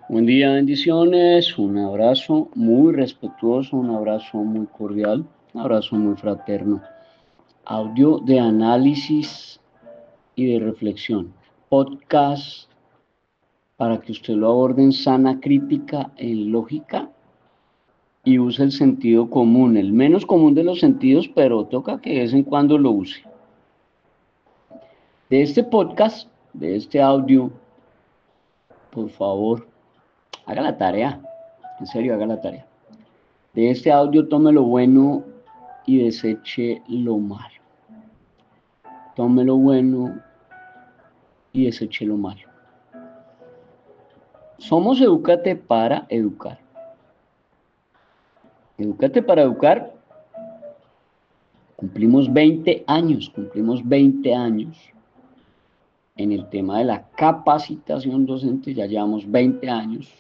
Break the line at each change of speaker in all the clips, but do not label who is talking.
Buen día, bendiciones, un abrazo muy respetuoso, un abrazo muy cordial, un abrazo muy fraterno. Audio de análisis y de reflexión. Podcast para que usted lo aborde en sana crítica, en lógica y use el sentido común, el menos común de los sentidos, pero toca que de vez en cuando lo use. De este podcast, de este audio, por favor, haga la tarea. En serio, haga la tarea. De este audio tome lo bueno y deseche lo malo. Tome lo bueno y deseche lo malo. Somos Edúcate para Educar. Edúcate para Educar. Cumplimos 20 años en el tema de la capacitación docente. Ya llevamos 20 años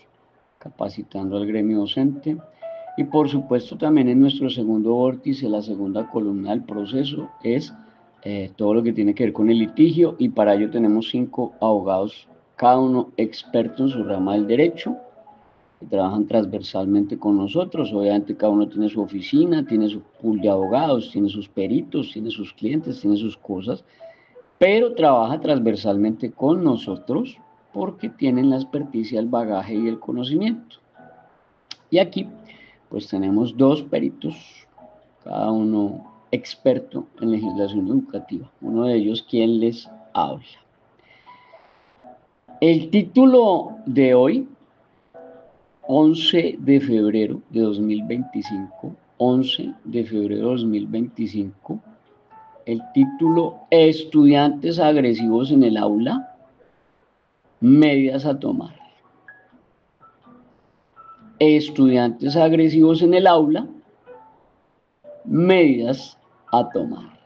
capacitando al gremio docente. Y por supuesto también en nuestro segundo vórtice, la segunda columna del proceso es todo lo que tiene que ver con el litigio, y para ello tenemos 5 abogados, cada uno experto en su rama del derecho, que trabajan transversalmente con nosotros. Obviamente cada uno tiene su oficina, tiene su pool de abogados, tiene sus peritos, tiene sus clientes, tiene sus cosas, pero trabaja transversalmente con nosotros porque tienen la experticia, el bagaje y el conocimiento. Y aquí pues tenemos 2 peritos, cada uno experto en legislación educativa. Uno de ellos quien les habla. El título de hoy, 11 de febrero de 2025, 11 de febrero de 2025, el título: Estudiantes agresivos en el aula, medidas a tomar. Estudiantes agresivos en el aula, medidas a tomar.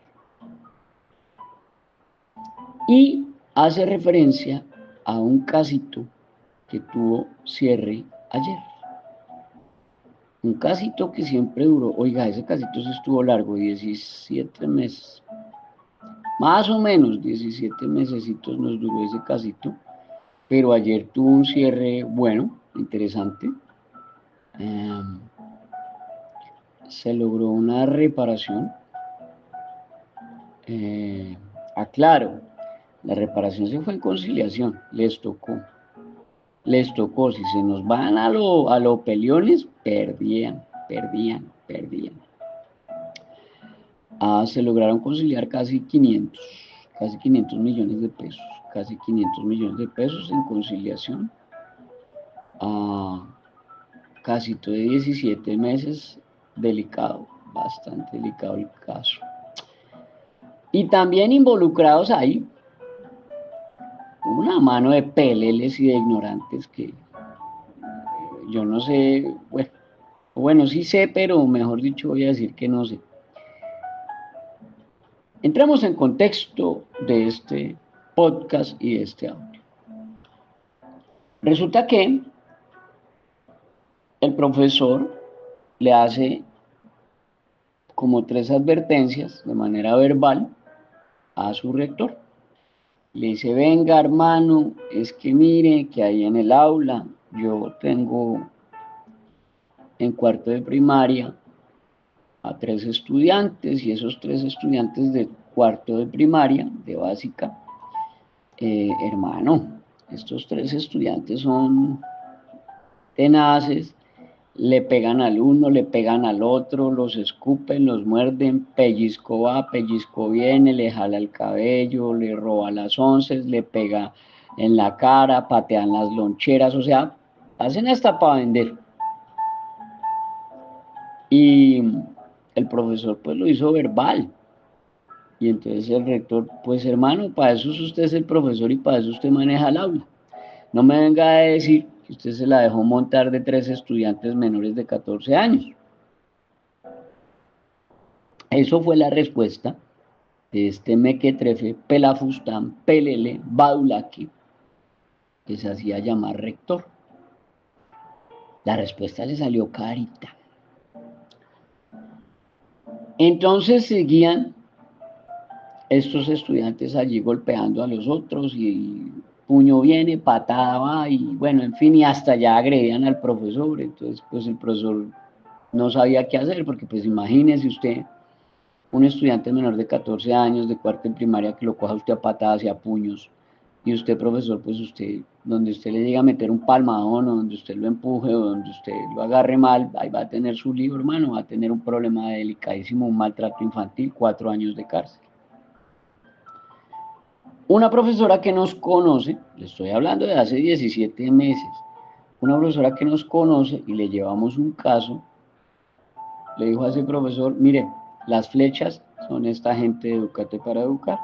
Y hace referencia a un casito que tuvo cierre ayer. Un casito que siempre duró, oiga, ese casito se estuvo largo, 17 meses. Más o menos 17 mesecitos nos duró ese casito, pero ayer tuvo un cierre bueno, interesante. Se logró una reparación. Aclaro, la reparación se fue en conciliación, les tocó, si se nos van a lo peleones, perdían. Se lograron conciliar casi 500 millones de pesos, casi 500 millones de pesos en conciliación, casi todo de 17 meses, delicado, bastante delicado el caso. Y también involucrados ahí una mano de peleles y de ignorantes que yo no sé, bueno, sí sé, pero mejor dicho voy a decir que no sé. Entramos en contexto de este podcast y de este audio. Resulta que el profesor le hace como 3 advertencias de manera verbal a su rector. Le dice: venga, hermano, es que mire que ahí en el aula yo tengo en cuarto de primaria a 3 estudiantes, y esos 3 estudiantes de cuarto de primaria, de básica, hermano, estos 3 estudiantes son tenaces, le pegan al uno, le pegan al otro, los escupen, los muerden, pellizco va, pellizco viene, le jala el cabello, le roba las onces, le pega en la cara, patean las loncheras, o sea, hacen hasta para vender. Y el profesor pues lo hizo verbal. Y entonces el rector: pues hermano, para eso usted es el profesor y para eso usted maneja el aula. No me venga a decir que usted se la dejó montar de 3 estudiantes menores de 14 años. Eso fue la respuesta de este mequetrefe, pelafustán, pelele, badulaki, que se hacía llamar rector. La respuesta le salió carita. Entonces seguían estos estudiantes allí golpeando a los otros y puño viene, patada va, y bueno, en fin, y hasta ya agredían al profesor. Entonces, pues el profesor no sabía qué hacer, porque pues imagínese usted, un estudiante menor de 14 años, de cuarto en primaria, que lo coja usted a patadas y a puños, y usted, profesor, pues usted, donde usted le llega a meter un palmadón, o donde usted lo empuje, o donde usted lo agarre mal, ahí va a tener su lío, hermano, va a tener un problema delicadísimo, un maltrato infantil, 4 años de cárcel. Una profesora que nos conoce, le estoy hablando de hace 17 meses, una profesora que nos conoce y le llevamos un caso, le dijo a ese profesor, mire, las flechas son esta gente de Educate para Educar,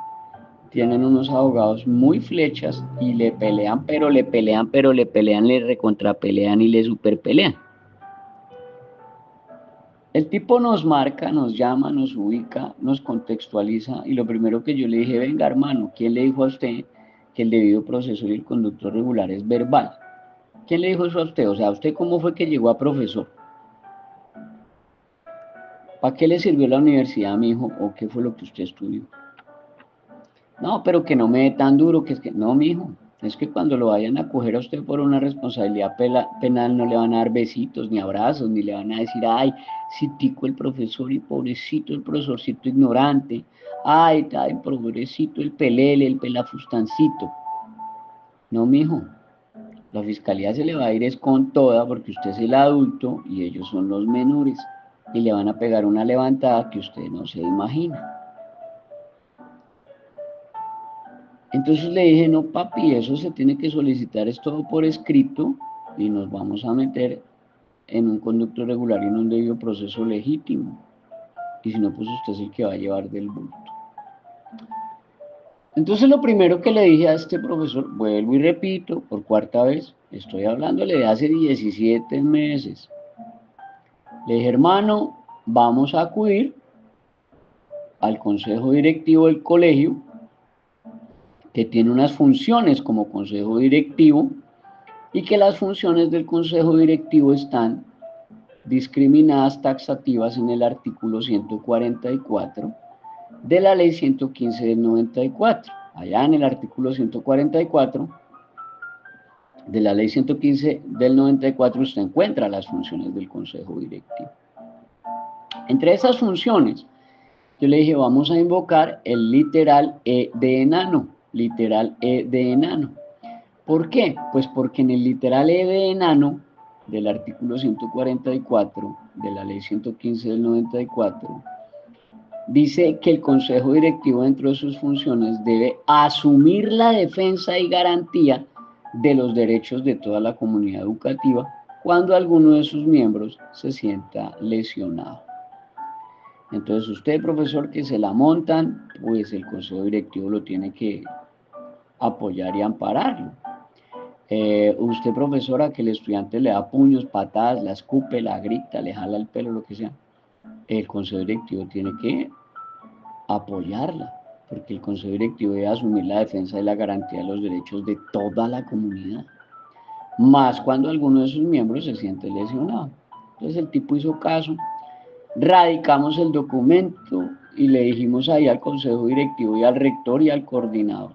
tienen unos abogados muy flechas y le pelean, pero le pelean, pero le pelean, le recontrapelean y le superpelean. El tipo nos marca, nos llama, nos ubica, nos contextualiza y lo primero que yo le dije, venga hermano, ¿quién le dijo a usted que el debido proceso y el conducto regular es verbal? ¿Quién le dijo eso a usted? O sea, ¿usted cómo fue que llegó a profesor? ¿Para qué le sirvió la universidad, mi hijo? ¿O qué fue lo que usted estudió? No, pero que no me dé tan duro, que es que, no, mi hijo, es que cuando lo vayan a coger a usted por una responsabilidad penal no le van a dar besitos ni abrazos, ni le van a decir, ay, si tico el profesor y pobrecito el profesorcito ignorante, ay, pobrecito el pelele, el pelafustancito. No, mi hijo, la fiscalía se le va a ir es con toda porque usted es el adulto y ellos son los menores y le van a pegar una levantada que usted no se imagina. Entonces le dije, no papi, eso se tiene que solicitar, es todo por escrito y nos vamos a meter en un conducto regular y en un debido proceso legítimo. Y si no, pues usted es el que va a llevar del bulto. Entonces lo primero que le dije a este profesor, vuelvo y repito, por cuarta vez, estoy hablándole de hace 17 meses. Le dije, hermano, vamos a acudir al consejo directivo del colegio, que tiene unas funciones como consejo directivo, y que las funciones del consejo directivo están discriminadas taxativas en el artículo 144 de la ley 115 del 94. Allá en el artículo 144 de la ley 115 del 94 usted encuentra las funciones del consejo directivo. Entre esas funciones, yo le dije, vamos a invocar el literal E de enano, literal E de enano. ¿Por qué? Pues porque en el literal E de enano del artículo 144 de la ley 115 del 94 dice que el consejo directivo dentro de sus funciones debe asumir la defensa y garantía de los derechos de toda la comunidad educativa cuando alguno de sus miembros se sienta lesionado. Entonces usted, profesor, que se la montan, pues el consejo directivo lo tiene que apoyar y ampararlo. Usted, profesora, que el estudiante le da puños, patadas, la escupe, la grita, le jala el pelo, lo que sea, el consejo directivo tiene que apoyarla, porque el consejo directivo debe asumir la defensa y la garantía de los derechos de toda la comunidad, más cuando alguno de sus miembros se siente lesionado. Entonces el tipo hizo caso, radicamos el documento y le dijimos ahí al consejo directivo y al rector y al coordinador,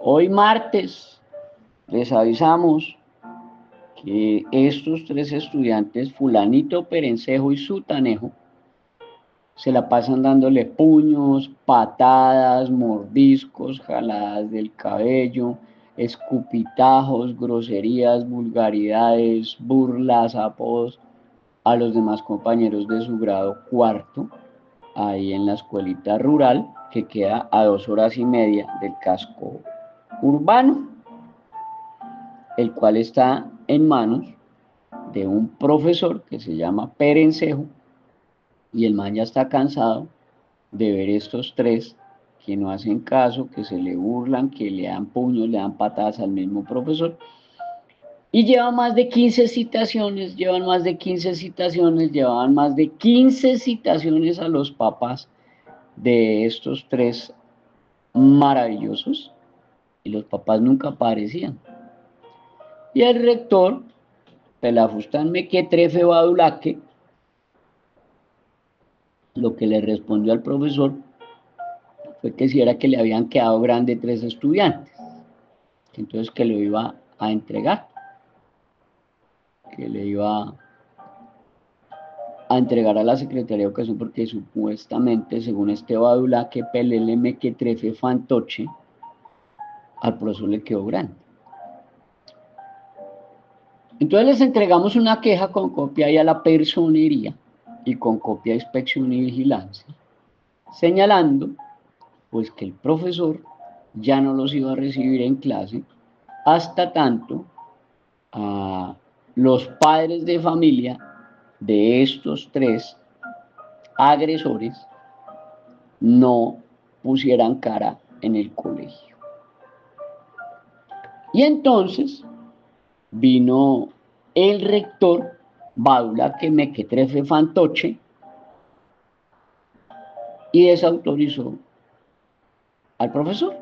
hoy martes les avisamos que estos 3 estudiantes, fulanito, perencejo y sutanejo, se la pasan dándole puños, patadas, mordiscos, jaladas del cabello, escupitajos, groserías, vulgaridades, burlas, apodos a los demás compañeros de su grado cuarto, ahí en la escuelita rural que queda a 2 horas y media del casco urbano, el cual está en manos de un profesor que se llama Perencejo, y el man ya está cansado de ver estos 3 que no hacen caso, que se le burlan, que le dan puños, le dan patadas al mismo profesor, y llevan más de 15 citaciones, llevaban más de 15 citaciones a los papás de estos 3 maravillosos, y los papás nunca aparecían. Y el rector, Pelafustán Mequetrefe Badulaque, lo que le respondió al profesor fue que si era que le habían quedado grande 3 estudiantes, entonces que lo iba a entregar, que le iba a entregar a la Secretaría de Educación porque supuestamente, según este Badula, que Pelele Mequetrefe Fantoche, al profesor le quedó grande. Entonces les entregamos una queja con copia ahí a la personería y con copia de inspección y vigilancia, señalando pues que el profesor ya no los iba a recibir en clase hasta tanto a los padres de familia de estos 3 agresores no pusieran cara en el colegio. Y entonces vino el rector Badula que Mequetrefe Fantoche y desautorizó al profesor.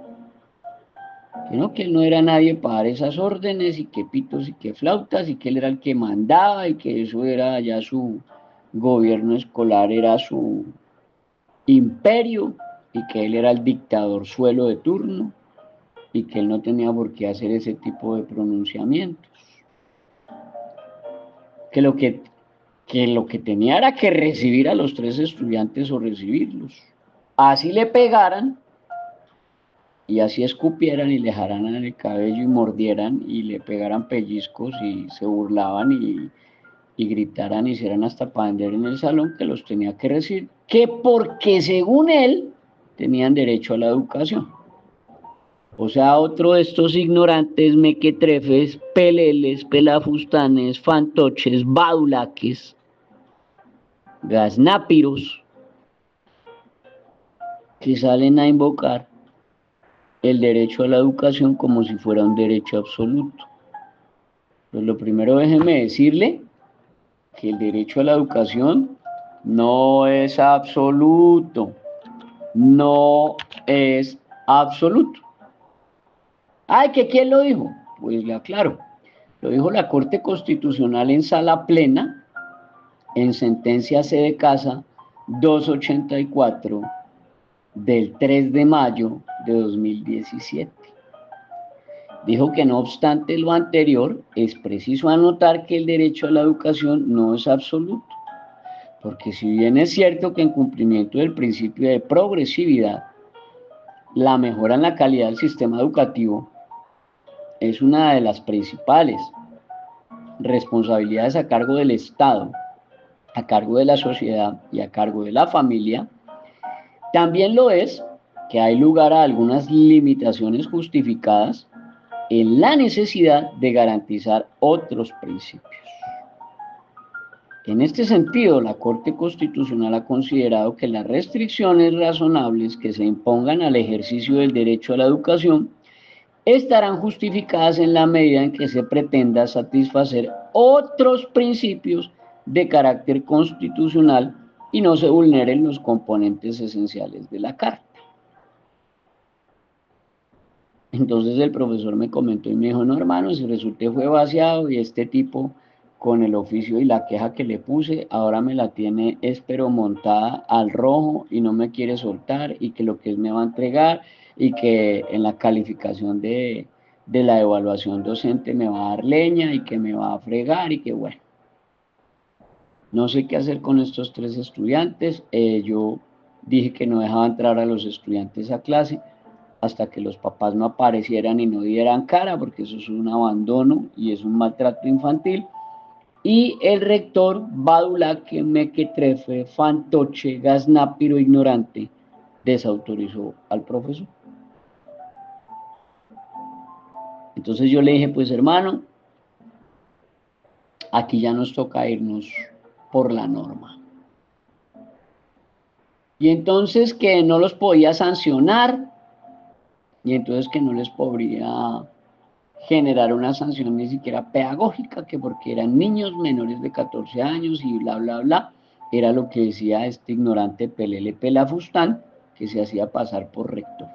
Que él no era nadie para dar esas órdenes y que pitos y que flautas y que él era el que mandaba y que eso era ya su gobierno escolar, era su imperio y que él era el dictador suelo de turno y que él no tenía por qué hacer ese tipo de pronunciamientos. Que lo que tenía era que recibir a los 3 estudiantes o recibirlos. Así le pegaran y así escupieran y le jalaran el cabello y mordieran y le pegaran pellizcos y se burlaban y gritaran y hicieran hasta pander en el salón, que los tenía que recibir, que porque según él tenían derecho a la educación. O sea, otro de estos ignorantes, mequetrefes, peleles, pelafustanes, fantoches, badulaques, gaznápiros, que salen a invocar el derecho a la educación como si fuera un derecho absoluto. Pues lo primero déjeme decirle que el derecho a la educación no es absoluto, no es absoluto. Ay, ¿que quién lo dijo? Pues le aclaro, lo dijo la Corte Constitucional en sala plena, en sentencia C de casa 284 del 3 de mayo de 2017. Dijo que no obstante lo anterior, es preciso anotar que el derecho a la educación no es absoluto, porque si bien es cierto que en cumplimiento del principio de progresividad, la mejora en la calidad del sistema educativo es una de las principales responsabilidades a cargo del Estado, a cargo de la sociedad y a cargo de la familia, también lo es que hay lugar a algunas limitaciones justificadas en la necesidad de garantizar otros principios. En este sentido, la Corte Constitucional ha considerado que las restricciones razonables que se impongan al ejercicio del derecho a la educación estarán justificadas en la medida en que se pretenda satisfacer otros principios de carácter constitucional y no se vulneren los componentes esenciales de la Carta. Entonces el profesor me comentó y me dijo, no hermano, si resulté fue vaciado y este tipo con el oficio y la queja que le puse, ahora me la tiene espero montada al rojo y no me quiere soltar y que lo que es me va a entregar y que en la calificación de la evaluación docente me va a dar leña y que me va a fregar y que bueno. No sé qué hacer con estos 3 estudiantes, yo dije que no dejaba entrar a los estudiantes a clase hasta que los papás no aparecieran y no dieran cara, porque eso es un abandono y es un maltrato infantil. Y el rector Badulaque, Mequetrefe, Fantoche, Gaznápiro, ignorante, desautorizó al profesor. Entonces yo le dije, pues hermano, aquí ya nos toca irnos por la norma. Y entonces que no los podía sancionar, y entonces que no les podría generar una sanción ni siquiera pedagógica, que porque eran niños menores de 14 años y bla, bla, bla, era lo que decía este ignorante Pelele Pelafustán, que se hacía pasar por rector.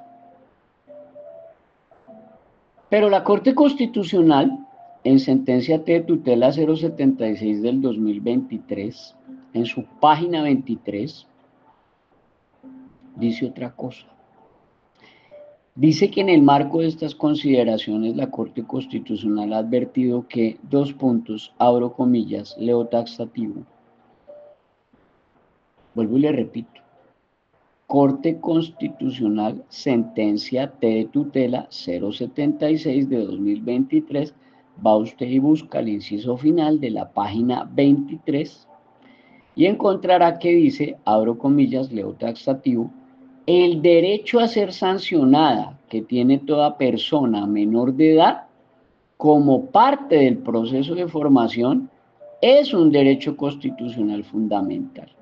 Pero la Corte Constitucional, en sentencia T de tutela 076 del 2023, en su página 23, dice otra cosa. Dice que en el marco de estas consideraciones la Corte Constitucional ha advertido que, dos puntos, abro comillas, leo taxativo. Vuelvo y le repito. Corte Constitucional, sentencia T de tutela 076 de 2023, va usted y busca el inciso final de la página 23 y encontrará que dice, abro comillas, leo taxativo, el derecho a ser sancionada que tiene toda persona menor de edad como parte del proceso de formación es un derecho constitucional fundamental.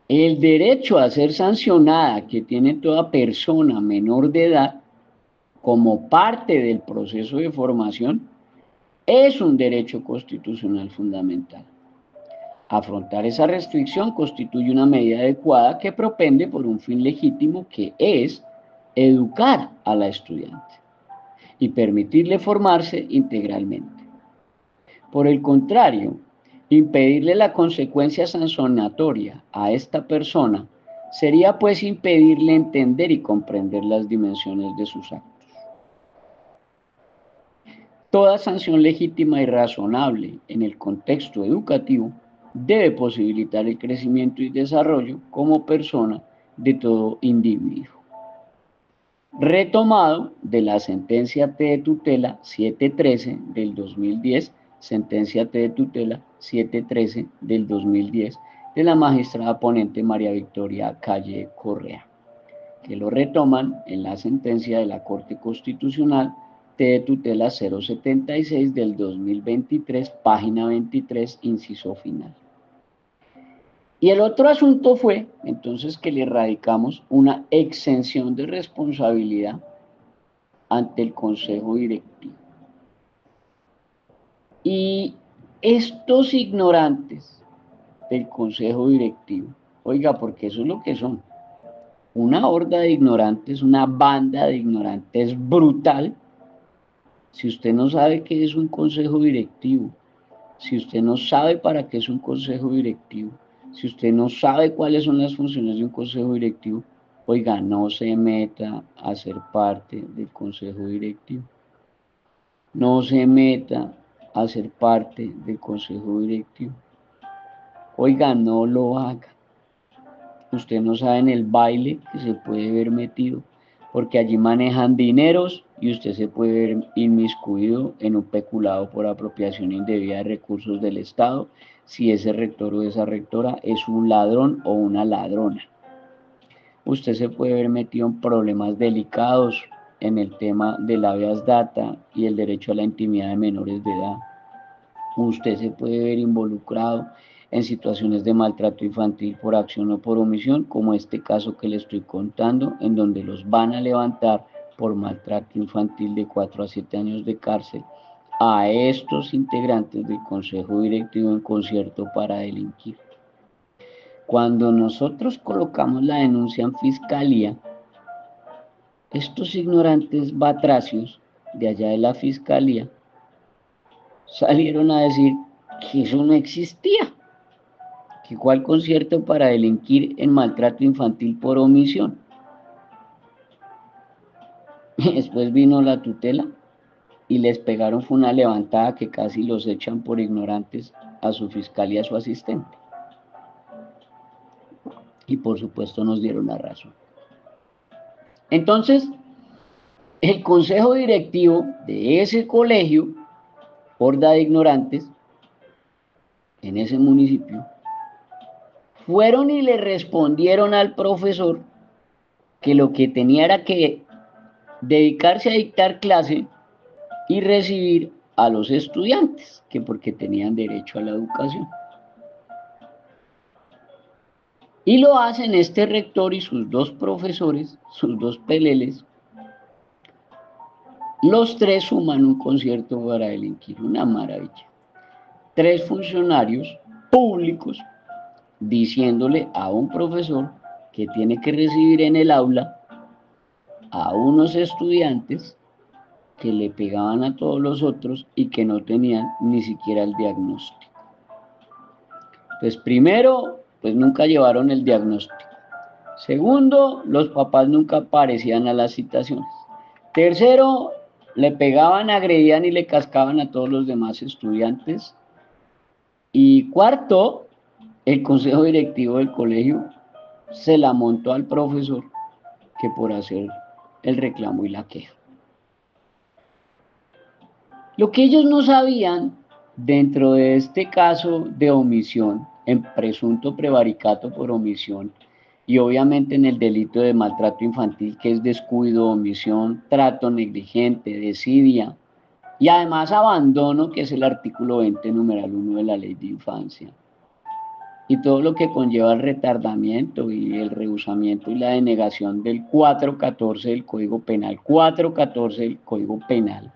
El derecho a ser sancionada que tiene toda persona menor de edad como parte del proceso de formación es un derecho constitucional fundamental. Afrontar esa restricción constituye una medida adecuada que propende por un fin legítimo que es educar a la estudiante y permitirle formarse integralmente. Por el contrario, impedirle la consecuencia sancionatoria a esta persona sería pues impedirle entender y comprender las dimensiones de sus actos. Toda sanción legítima y razonable en el contexto educativo debe posibilitar el crecimiento y desarrollo como persona de todo individuo. Retomado de la sentencia T de tutela 713 del 2010, sentencia T de tutela 713 del 2010 de la magistrada ponente María Victoria Calle Correa, que lo retoman en la sentencia de la Corte Constitucional T de tutela 076 del 2023, página 23, inciso final. Y el otro asunto fue, entonces, que le radicamos una exención de responsabilidad ante el Consejo Directivo. Y estos ignorantes del Consejo Directivo, oiga, porque eso es lo que son, una horda de ignorantes, una banda de ignorantes brutal. Si usted no sabe qué es un Consejo Directivo, si usted no sabe para qué es un Consejo Directivo, si usted no sabe cuáles son las funciones de un Consejo Directivo, oiga, no se meta a ser parte del Consejo Directivo. No se meta a ser parte del Consejo Directivo. Oiga, no lo haga. Usted no sabe en el baile que se puede ver metido, porque allí manejan dineros y usted se puede ver inmiscuido en un peculado por apropiación indebida de recursos del Estado, si ese rector o esa rectora es un ladrón o una ladrona. Usted se puede ver metido en problemas delicados en el tema del habeas data y el derecho a la intimidad de menores de edad. Usted se puede ver involucrado en situaciones de maltrato infantil por acción o por omisión, como este caso que le estoy contando, en donde los van a levantar por maltrato infantil de 4 a 7 años de cárcel a estos integrantes del Consejo Directivo en concierto para delinquir. Cuando nosotros colocamos la denuncia en fiscalía, estos ignorantes batracios de allá de la fiscalía salieron a decir que eso no existía, que cuál concierto para delinquir en maltrato infantil por omisión. Después vino la tutela y les pegaron fue una levantada que casi los echan por ignorantes a su fiscal y a su asistente. Y por supuesto nos dieron la razón. Entonces, el consejo directivo de ese colegio, horda de ignorantes, en ese municipio, fueron y le respondieron al profesor que lo que tenía era que dedicarse a dictar clase y recibir a los estudiantes, que porque tenían derecho a la educación. Y lo hacen este rector y sus dos profesores, sus dos peleles. Los tres suman un concierto para delinquir, una maravilla. 3 funcionarios públicos diciéndole a un profesor que tiene que recibir en el aula a unos estudiantes que le pegaban a todos los otros y que no tenían ni siquiera el diagnóstico. Pues primero, pues nunca llevaron el diagnóstico. Segundo, los papás nunca aparecían a las citaciones. Tercero, le pegaban, agredían y le cascaban a todos los demás estudiantes. Y cuarto, el consejo directivo del colegio se la montó al profesor que por hacer el reclamo y la queja. Lo que ellos no sabían dentro de este caso de omisión, en presunto prevaricato por omisión, y obviamente en el delito de maltrato infantil, que es descuido, omisión, trato negligente, desidia, y además abandono, que es el artículo 20, numeral 1 de la Ley de Infancia, y todo lo que conlleva el retardamiento y el rehusamiento y la denegación del 414 del Código Penal, 414 del Código Penal.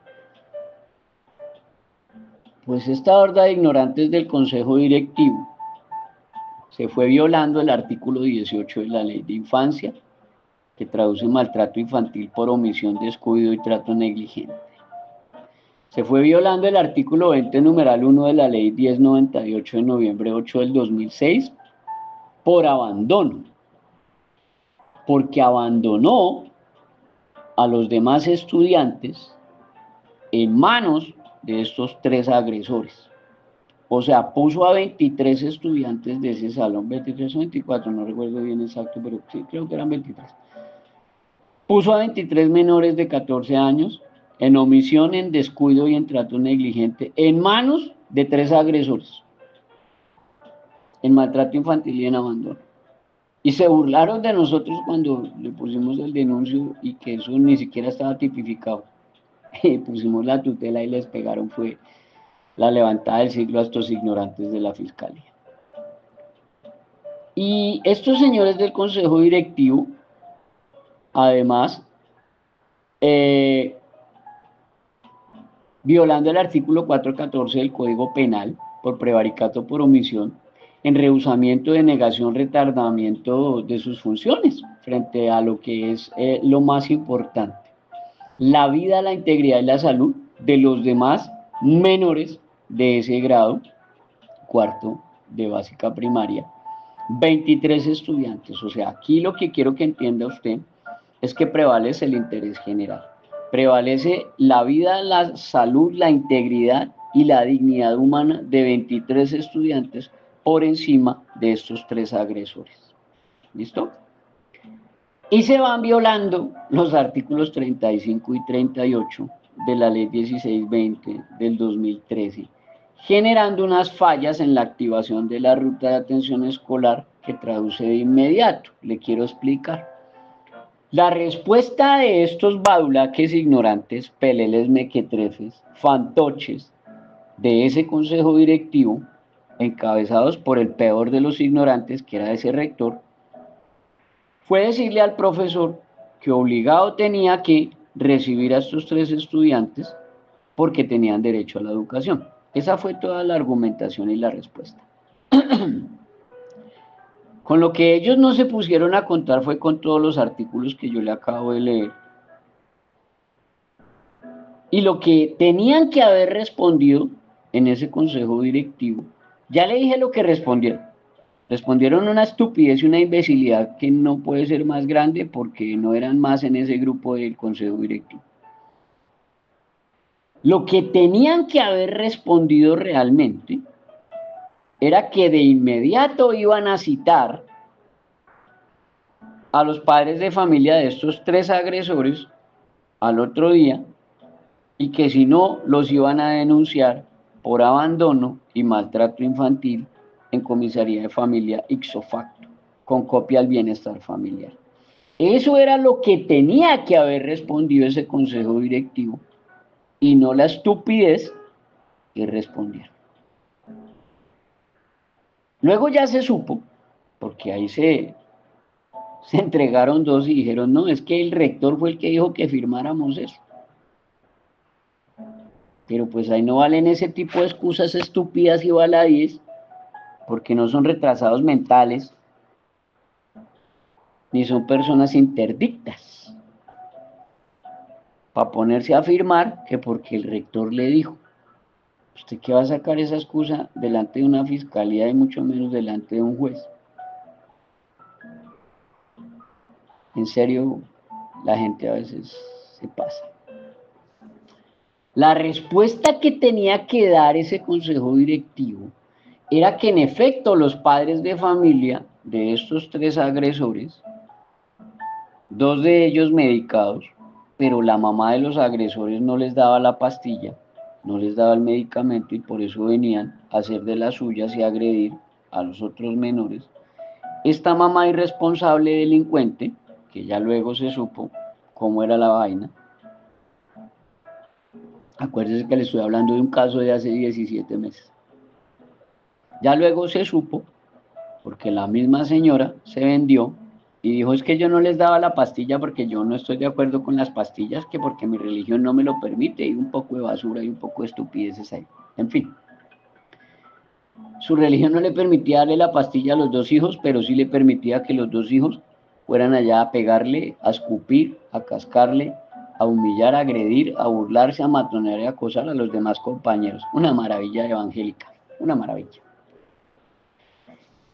Pues esta horda de ignorantes del Consejo Directivo se fue violando el artículo 18 de la Ley de Infancia, que traduce maltrato infantil por omisión, descuido y trato negligente. Se fue violando el artículo 20, numeral 1 de la Ley 1098 de noviembre 8 del 2006 por abandono, porque abandonó a los demás estudiantes en manos de estos tres agresores. O sea, puso a 23 estudiantes de ese salón, 23 o 24, no recuerdo bien exacto, pero sí, creo que eran 23. Puso a 23 menores de 14 años en omisión, en descuido y en trato negligente, en manos de tres agresores, en maltrato infantil y en abandono. Y se burlaron de nosotros cuando le pusimos el denuncio y que eso ni siquiera estaba tipificado. Pusimos la tutela y les pegaron, fue la levantada del siglo a estos ignorantes de la fiscalía. Y estos señores del consejo directivo, además, violando el artículo 414 del Código Penal por prevaricato por omisión, en rehusamiento, denegación, retardamiento de sus funciones frente a lo que es lo más importante, la vida, la integridad y la salud de los demás menores de ese grado, cuarto de básica primaria, 23 estudiantes. O sea, aquí lo que quiero que entienda usted es que prevalece el interés general. Prevalece la vida, la salud, la integridad y la dignidad humana de 23 estudiantes por encima de estos tres agresores. ¿Listo? Y se van violando los artículos 35 y 38 de la Ley 1620 del 2013, generando unas fallas en la activación de la ruta de atención escolar que traduce de inmediato. Le quiero explicar. La respuesta de estos badulaques ignorantes, peleles mequetrefes, fantoches, de ese consejo directivo, encabezados por el peor de los ignorantes, que era ese rector, fue decirle al profesor que obligado tenía que recibir a estos tres estudiantes porque tenían derecho a la educación. Esa fue toda la argumentación y la respuesta. Con lo que ellos no se pusieron a contar fue con todos los artículos que yo le acabo de leer. Y lo que tenían que haber respondido en ese consejo directivo, ya le dije lo que respondieron. Respondieron una estupidez y una imbecilidad que no puede ser más grande porque no eran más en ese grupo del consejo directivo. Lo que tenían que haber respondido realmente era que de inmediato iban a citar a los padres de familia de estos tres agresores al otro día y que si no los iban a denunciar por abandono y maltrato infantil en comisaría de familia ipso facto, con copia al bienestar familiar. Eso era lo que tenía que haber respondido ese consejo directivo y no la estupidez que respondieron. Luego ya se supo, porque ahí se entregaron dos y dijeron, no, es que el rector fue el que dijo que firmáramos eso. Pero pues ahí no valen ese tipo de excusas estúpidas y baladíes, porque no son retrasados mentales, ni son personas interdictas, para ponerse a afirmar que porque el rector le dijo. ¿Usted qué va a sacar esa excusa delante de una fiscalía y mucho menos delante de un juez? En serio, la gente a veces se pasa. La respuesta que tenía que dar ese consejo directivo era que en efecto los padres de familia de estos 3 agresores, 2 de ellos medicados, pero la mamá de los agresores no les daba la pastilla, no les daba el medicamento y por eso venían a hacer de las suyas y agredir a los otros menores. Esta mamá irresponsable delincuente, que ya luego se supo cómo era la vaina, acuérdense que le estoy hablando de un caso de hace 17 meses. Ya luego se supo, porque la misma señora se vendió y dijo, es que yo no les daba la pastilla porque yo no estoy de acuerdo con las pastillas, que porque mi religión no me lo permite, y un poco de basura y un poco de estupideces ahí. En fin, su religión no le permitía darle la pastilla a los 2 hijos, pero sí le permitía que los 2 hijos fueran allá a pegarle, a escupir, a cascarle, a humillar, a agredir, a burlarse, a matonear y a acosar a los demás compañeros. Una maravilla evangélica, una maravilla.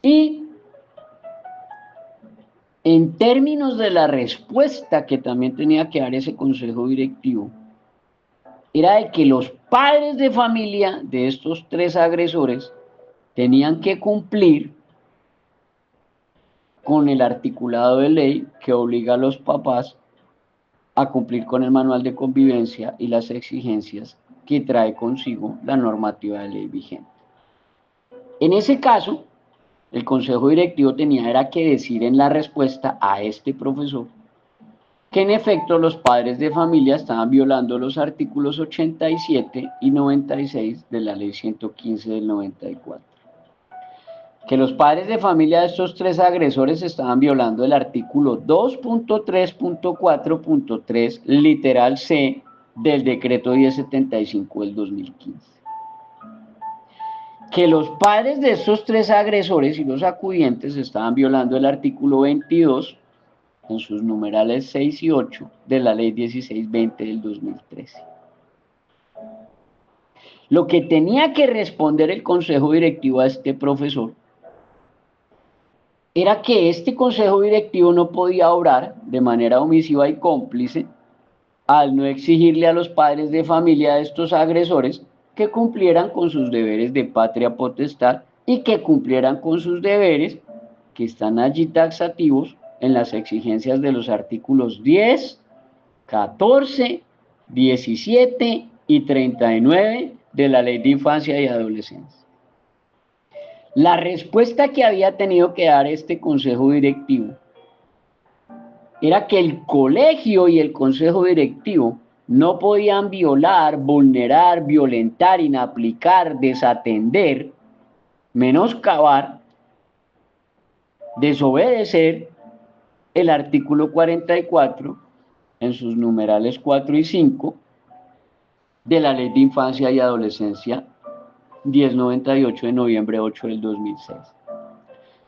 Y en términos de la respuesta que también tenía que dar ese consejo directivo, era de que los padres de familia de estos 3 agresores tenían que cumplir con el articulado de ley que obliga a los papás a cumplir con el manual de convivencia y las exigencias que trae consigo la normativa de ley vigente. En ese caso, el consejo directivo tenía era que decir en la respuesta a este profesor que en efecto los padres de familia estaban violando los artículos 87 y 96 de la ley 115 del 94. Que los padres de familia de estos 3 agresores estaban violando el artículo 2.3.4.3 literal C del decreto 1075 del 2015. Que los padres de estos 3 agresores y los acudientes estaban violando el artículo 22 en sus numerales 6 y 8 de la ley 1620 del 2013. Lo que tenía que responder el consejo directivo a este profesor era que este consejo directivo no podía obrar de manera omisiva y cómplice al no exigirle a los padres de familia de estos agresores que cumplieran con sus deberes de patria potestad y que cumplieran con sus deberes que están allí taxativos en las exigencias de los artículos 10, 14, 17 y 39 de la Ley de Infancia y Adolescencia. La respuesta que había tenido que dar este consejo directivo era que el colegio y el consejo directivo no podían violar, vulnerar, violentar, inaplicar, desatender, menoscabar, desobedecer el artículo 44 en sus numerales 4 y 5 de la Ley de Infancia y Adolescencia 1098 de noviembre 8 del 2006,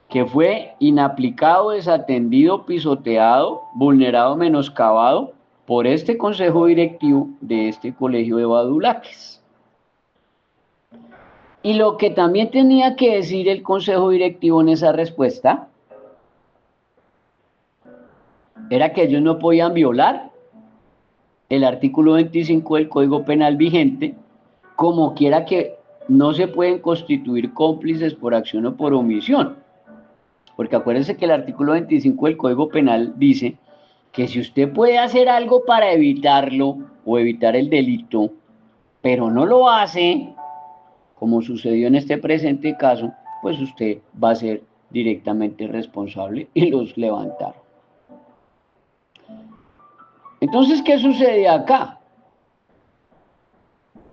que fue inaplicado, desatendido, pisoteado, vulnerado, menoscabado por este consejo directivo de este colegio de Badulaques. Y lo que también tenía que decir el consejo directivo en esa respuesta era que ellos no podían violar el artículo 25 del Código Penal vigente, como quiera que no se pueden constituir cómplices por acción o por omisión. Porque acuérdense que el artículo 25 del Código Penal dice que si usted puede hacer algo para evitarlo o evitar el delito, pero no lo hace, como sucedió en este presente caso, pues usted va a ser directamente responsable y los levantaron. Entonces, ¿qué sucede acá?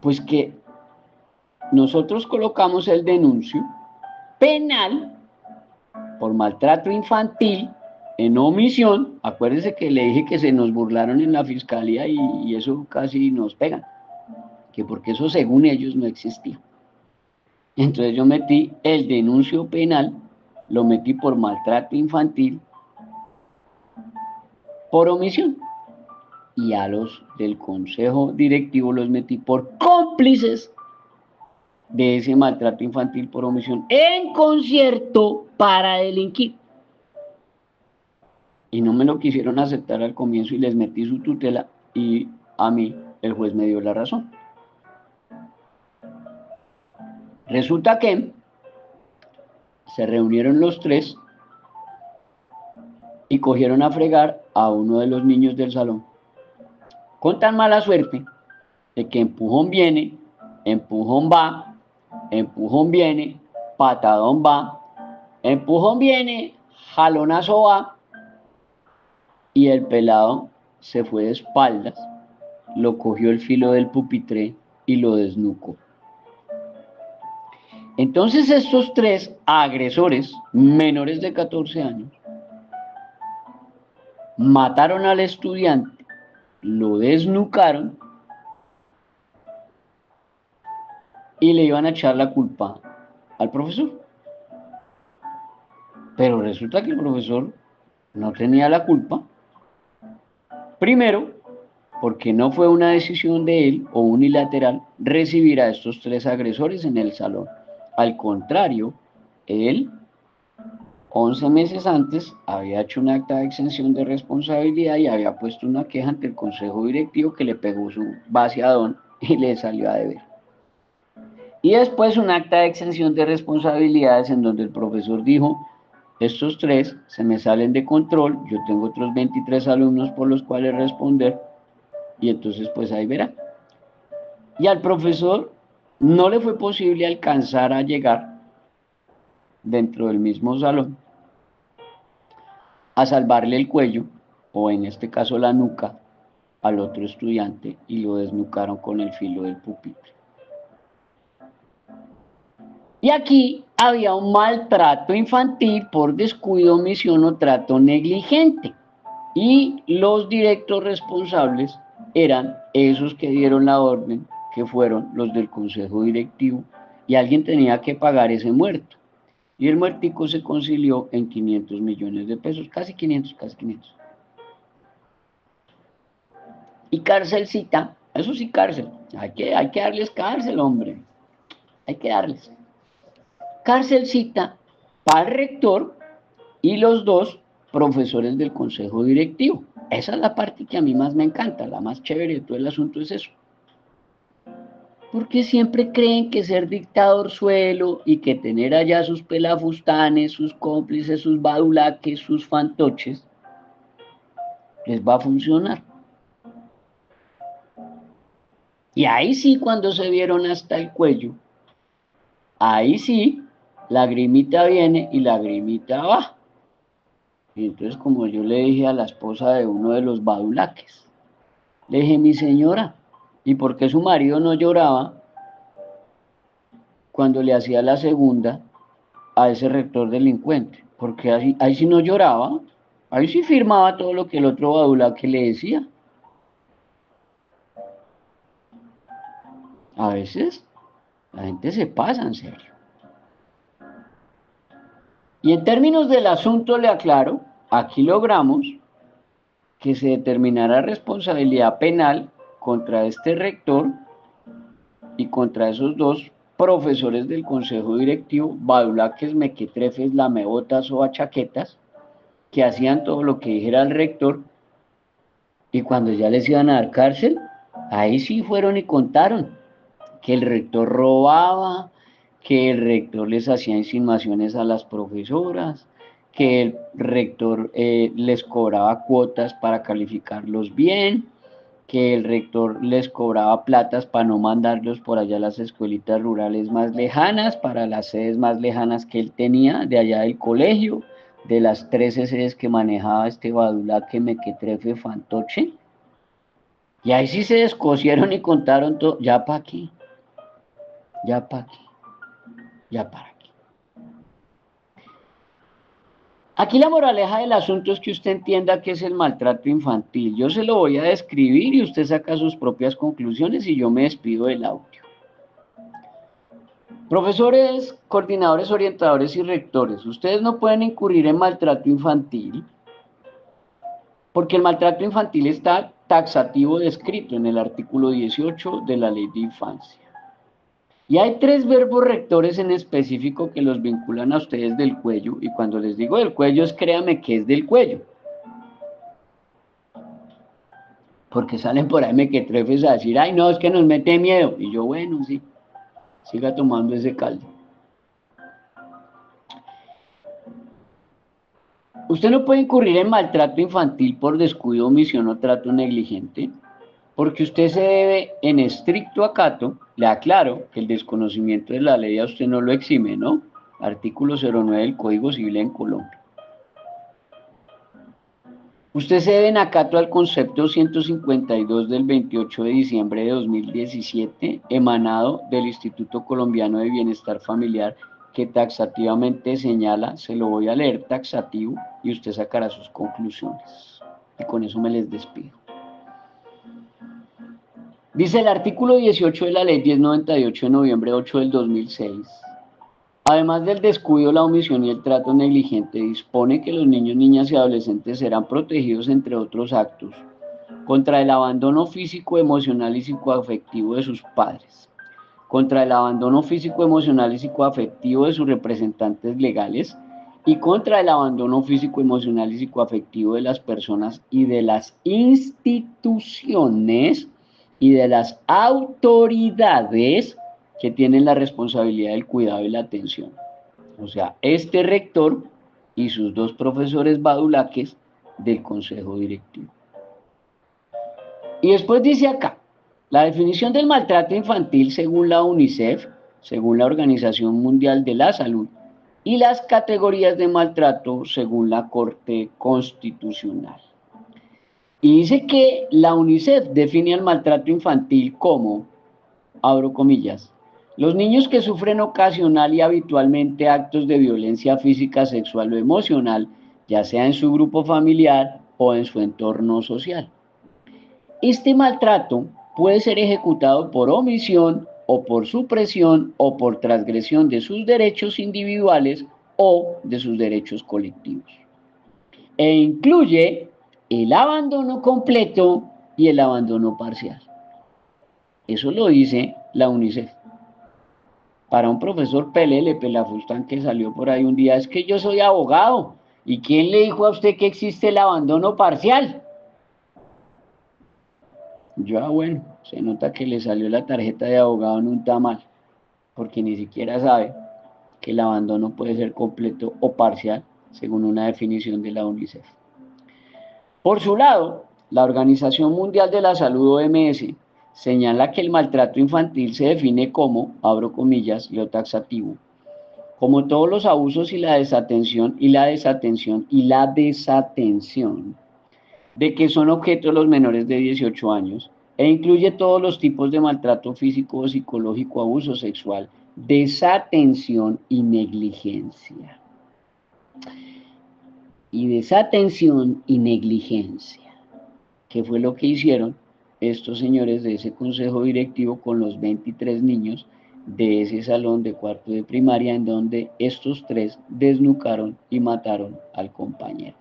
Pues que nosotros colocamos el denuncio penal por maltrato infantil en omisión. Acuérdense que le dije que se nos burlaron en la fiscalía y eso casi nos pegan, que porque eso según ellos no existía. Entonces yo metí el denuncio penal, lo metí por maltrato infantil por omisión, y a los del consejo directivo los metí por cómplices de ese maltrato infantil por omisión en concierto para delinquir. y no me lo quisieron aceptar al comienzo y les metí su tutela y a mí el juez me dio la razón. Resulta que se reunieron los tres y cogieron a fregar a uno de los niños del salón. Con tan mala suerte de que empujón viene, empujón va, empujón viene, patadón va, empujón viene, jalonazo va, y el pelado se fue de espaldas, lo cogió el filo del pupitre y lo desnucó. Entonces estos tres agresores menores de 14 años mataron al estudiante, lo desnucaron y le iban a echar la culpa al profesor. Pero resulta que el profesor no tenía la culpa. Primero, porque no fue una decisión de él o unilateral recibir a estos tres agresores en el salón. Al contrario, él 11 meses antes había hecho un acta de exención de responsabilidad y había puesto una queja ante el consejo directivo que le pegó su vaciadón y le salió a deber. Y después un acta de exención de responsabilidades en donde el profesor dijo, estos tres se me salen de control, yo tengo otros 23 alumnos por los cuales responder, y entonces pues ahí verá. Y al profesor no le fue posible alcanzar a llegar dentro del mismo salón a salvarle el cuello, o en este caso la nuca, al otro estudiante y lo desnucaron con el filo del pupitre. Y aquí había un maltrato infantil por descuido, omisión o trato negligente. Y los directos responsables eran esos que dieron la orden, que fueron los del consejo directivo, y alguien tenía que pagar ese muerto. Y el muertico se concilió en 500 millones de pesos, casi 500, casi 500. Y cárcelcita, eso sí cárcel, hay que darles cárcel, hombre, hay que darles. Cárcelcita para el rector y los dos profesores del consejo directivo. Esa es la parte que a mí más me encanta, la más chévere de todo el asunto es eso. Porque siempre creen que ser dictador suelo y que tener allá sus pelafustanes, sus cómplices, sus badulaques, sus fantoches, les va a funcionar. Y ahí sí, cuando se vieron hasta el cuello, ahí sí, lagrimita viene y lagrimita va. Y entonces, como yo le dije a la esposa de uno de los badulaques, le dije, mi señora, ¿y por qué su marido no lloraba cuando le hacía la segunda a ese rector delincuente? Porque ahí sí no lloraba, ahí sí firmaba todo lo que el otro badulaque le decía. A veces la gente se pasa, en serio. Y en términos del asunto le aclaro, aquí logramos que se determinara responsabilidad penal contra este rector y contra esos dos profesores del consejo directivo, badulaques, mequetrefes, lamebotas o achaquetas, que hacían todo lo que dijera el rector, y cuando ya les iban a dar cárcel, ahí sí fueron y contaron que el rector robaba, que el rector les hacía insinuaciones a las profesoras, que el rector les cobraba cuotas para calificarlos bien, que el rector les cobraba platas para no mandarlos por allá a las escuelitas rurales más lejanas, para las sedes más lejanas que él tenía de allá del colegio, de las 13 sedes que manejaba este badulaque mequetrefe fantoche. Y ahí sí se descosieron y contaron todo, ya para aquí, ya para aquí, ya para aquí. Aquí la moraleja del asunto es que usted entienda qué es el maltrato infantil. Yo se lo voy a describir y usted saca sus propias conclusiones y yo me despido del audio. Profesores, coordinadores, orientadores y rectores, ustedes no pueden incurrir en maltrato infantil porque el maltrato infantil está taxativo descrito en el artículo 18 de la Ley de Infancia. Y hay 3 verbos rectores en específico que los vinculan a ustedes del cuello, y cuando les digo del cuello es créame que es del cuello. porque salen por ahí mequetrefes a decir, ay, no, es que nos mete miedo. Y yo, bueno, sí, siga tomando ese caldo. Usted no puede incurrir en maltrato infantil por descuido, omisión o trato negligente, porque usted se debe en estricto acato, le aclaro que el desconocimiento de la ley a usted no lo exime, ¿no? Artículo 09 del Código Civil en Colombia. Usted se debe en acato al concepto 152 del 28 de diciembre de 2017, emanado del Instituto Colombiano de Bienestar Familiar, que taxativamente señala, se lo voy a leer taxativo y usted sacará sus conclusiones. Y con eso me les despido. Dice el artículo 18 de la ley 1098 de noviembre 8 del 2006. Además del descuido, la omisión y el trato negligente, dispone que los niños, niñas y adolescentes serán protegidos, entre otros actos, contra el abandono físico, emocional y psicoafectivo de sus padres, contra el abandono físico, emocional y psicoafectivo de sus representantes legales y contra el abandono físico, emocional y psicoafectivo de las personas y de las instituciones y de las autoridades que tienen la responsabilidad del cuidado y la atención. O sea, este rector y sus dos profesores badulaques del consejo directivo. Y después dice acá, la definición del maltrato infantil según la UNICEF, según la Organización Mundial de la Salud, y las categorías de maltrato según la Corte Constitucional. Y dice que la UNICEF define el maltrato infantil como, abro comillas, los niños que sufren ocasional y habitualmente actos de violencia física, sexual o emocional, ya sea en su grupo familiar o en su entorno social. Este maltrato puede ser ejecutado por omisión o por supresión o por transgresión de sus derechos individuales o de sus derechos colectivos. E incluye el abandono completo y el abandono parcial. Eso lo dice la UNICEF. Para un profesor Pelele Pelafustán que salió por ahí un día, es que yo soy abogado. ¿Y quién le dijo a usted que existe el abandono parcial? Yo, bueno, se nota que le salió la tarjeta de abogado en un tamal, porque ni siquiera sabe que el abandono puede ser completo o parcial, según una definición de la UNICEF. Por su lado, la Organización Mundial de la Salud, OMS, señala que el maltrato infantil se define como, abro comillas, lo taxativo, como todos los abusos y la desatención de que son objetos los menores de 18 años e incluye todos los tipos de maltrato físico o psicológico, abuso sexual, desatención y negligencia. Y desatención y negligencia, que fue lo que hicieron estos señores de ese consejo directivo con los 23 niños de ese salón de cuarto de primaria, en donde estos tres desnucaron y mataron al compañero.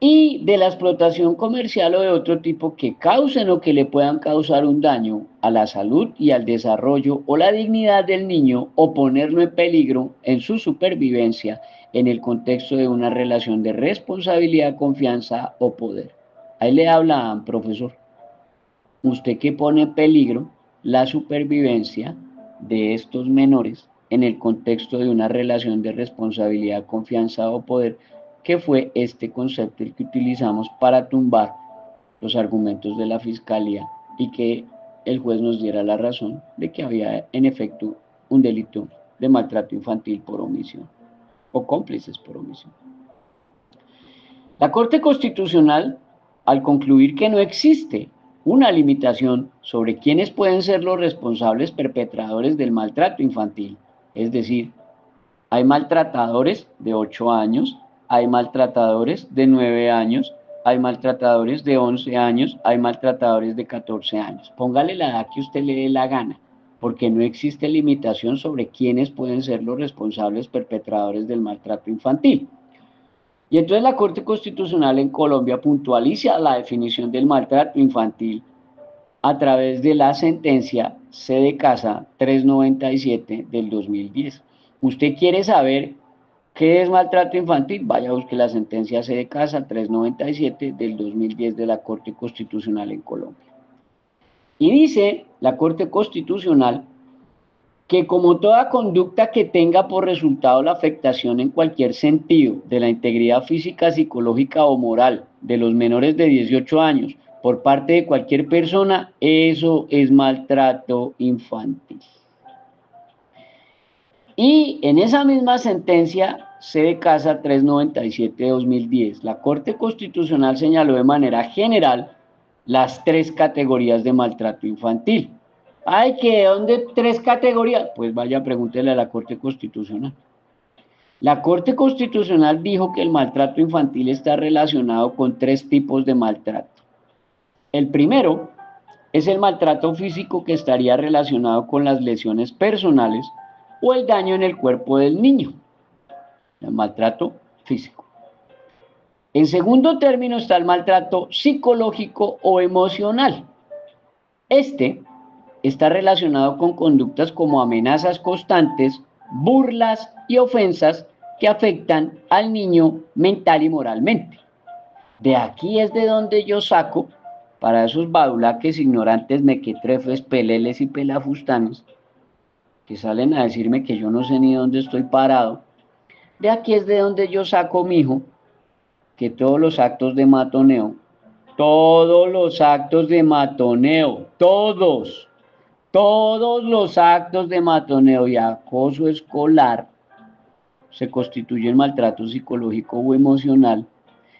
Y de la explotación comercial o de otro tipo que causen o que le puedan causar un daño a la salud y al desarrollo o la dignidad del niño o ponerlo en peligro en su supervivencia en el contexto de una relación de responsabilidad, confianza o poder. Ahí le habla, profesor, usted que pone en peligro la supervivencia de estos menores en el contexto de una relación de responsabilidad, confianza o poder, que fue este concepto el que utilizamos para tumbar los argumentos de la fiscalía y que el juez nos diera la razón de que había en efecto un delito de maltrato infantil por omisión o cómplices por omisión. La Corte Constitucional, al concluir que no existe una limitación sobre quiénes pueden ser los responsables perpetradores del maltrato infantil, es decir, hay maltratadores de 8 años, hay maltratadores de 9 años, hay maltratadores de 11 años, hay maltratadores de 14 años. Póngale la edad que usted le dé la gana, porque no existe limitación sobre quiénes pueden ser los responsables perpetradores del maltrato infantil. Y entonces la Corte Constitucional en Colombia puntualiza la definición del maltrato infantil a través de la sentencia C de Casa 397 del 2010. Usted quiere saber ¿Qué es maltrato infantil? Vaya a buscar la sentencia C de Casa 397 del 2010 de la Corte Constitucional en Colombia. Y dice la Corte Constitucional que como toda conducta que tenga por resultado la afectación en cualquier sentido de la integridad física, psicológica o moral de los menores de 18 años por parte de cualquier persona, eso es maltrato infantil. Y en esa misma sentencia, C de Casa 397 de 2010, la Corte Constitucional señaló de manera general las 3 categorías de maltrato infantil. Ay, ¿que dónde 3 categorías? Pues vaya, pregúntele a la Corte Constitucional. La Corte Constitucional dijo que el maltrato infantil está relacionado con 3 tipos de maltrato. El primero es el maltrato físico, que estaría relacionado con las lesiones personales o el daño en el cuerpo del niño. El maltrato físico. En segundo término está el maltrato psicológico o emocional. Este está relacionado con conductas como amenazas constantes, burlas y ofensas que afectan al niño mental y moralmente. De aquí es de donde yo saco, para esos badulaques ignorantes, mequetrefes, peleles y pelafustanes, que salen a decirme que yo no sé ni dónde estoy parado, de aquí es de donde yo saco, mijo, que todos los actos de matoneo, todos los actos de matoneo y acoso escolar se constituyen maltrato psicológico o emocional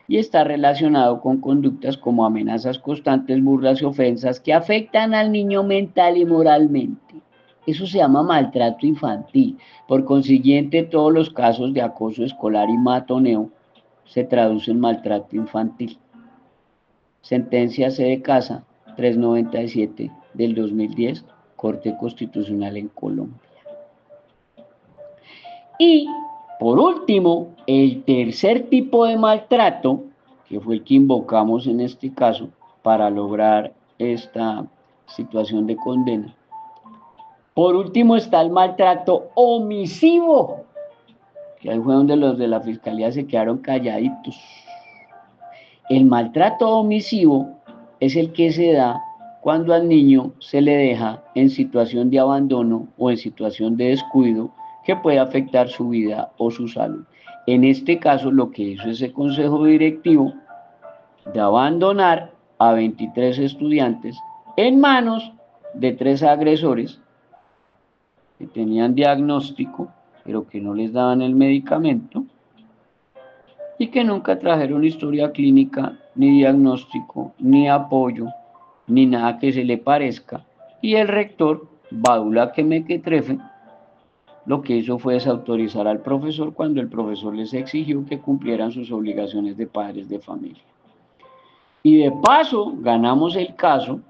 y está relacionado con conductas como amenazas constantes, burlas y ofensas que afectan al niño mental y moralmente. Eso se llama maltrato infantil. Por consiguiente, todos los casos de acoso escolar y matoneo se traducen en maltrato infantil. Sentencia C de Casa 397 del 2010, Corte Constitucional en Colombia. Y, por último, el tercer tipo de maltrato, que fue el que invocamos en este caso para lograr esta situación de condena. Por último está el maltrato omisivo, que ahí fue donde los de la Fiscalía se quedaron calladitos. El maltrato omisivo es el que se da cuando al niño se le deja en situación de abandono o en situación de descuido que puede afectar su vida o su salud. En este caso, lo que hizo ese consejo directivo de abandonar a 23 estudiantes en manos de 3 agresores que tenían diagnóstico, pero que no les daban el medicamento y que nunca trajeron historia clínica, ni diagnóstico, ni apoyo, ni nada que se le parezca. Y el rector, Badula que mequetrefe, lo que hizo fue desautorizar al profesor cuando el profesor les exigió que cumplieran sus obligaciones de padres de familia. Y de paso, ganamos el caso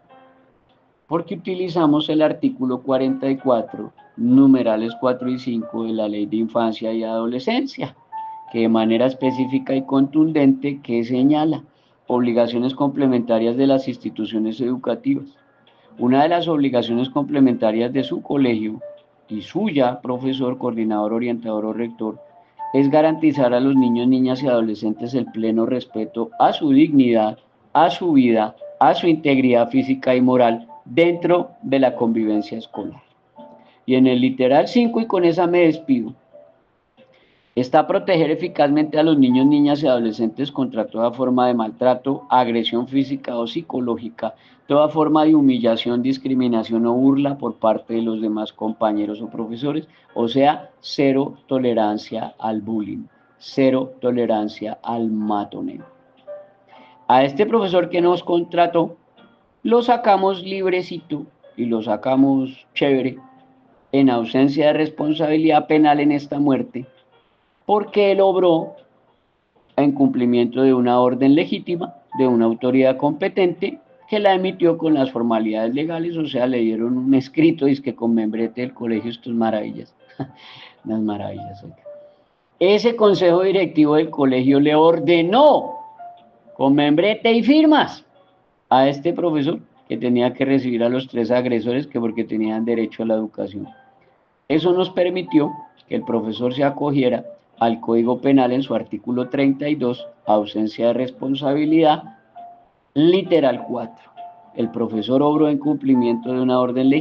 porque utilizamos el artículo 44, numerales 4 y 5 de la Ley de Infancia y Adolescencia, que de manera específica y contundente que señala obligaciones complementarias de las instituciones educativas. Una de las obligaciones complementarias de su colegio y suya, profesor, coordinador, orientador o rector, es garantizar a los niños, niñas y adolescentes el pleno respeto a su dignidad, a su vida, a su integridad física y moral dentro de la convivencia escolar. Y en el literal 5, y con esa me despido, está proteger eficazmente a los niños, niñas y adolescentes contra toda forma de maltrato, agresión física o psicológica, toda forma de humillación, discriminación o burla por parte de los demás compañeros o profesores, o sea, cero tolerancia al bullying, cero tolerancia al matoneo. A este profesor que nos contrató, lo sacamos librecito y lo sacamos chévere, en ausencia de responsabilidad penal en esta muerte, porque él obró en cumplimiento de una orden legítima de una autoridad competente que la emitió con las formalidades legales, o sea, le dieron un escrito, dice que con membrete del colegio, esto es maravillas, unas maravillas. Oiga. Ese consejo directivo del colegio le ordenó con membrete y firmas a este profesor que tenía que recibir a los 3 agresores que porque tenían derecho a la educación. Eso nos permitió que el profesor se acogiera al Código Penal en su artículo 32, ausencia de responsabilidad, literal 4. El profesor obró en cumplimiento de una orden legislativa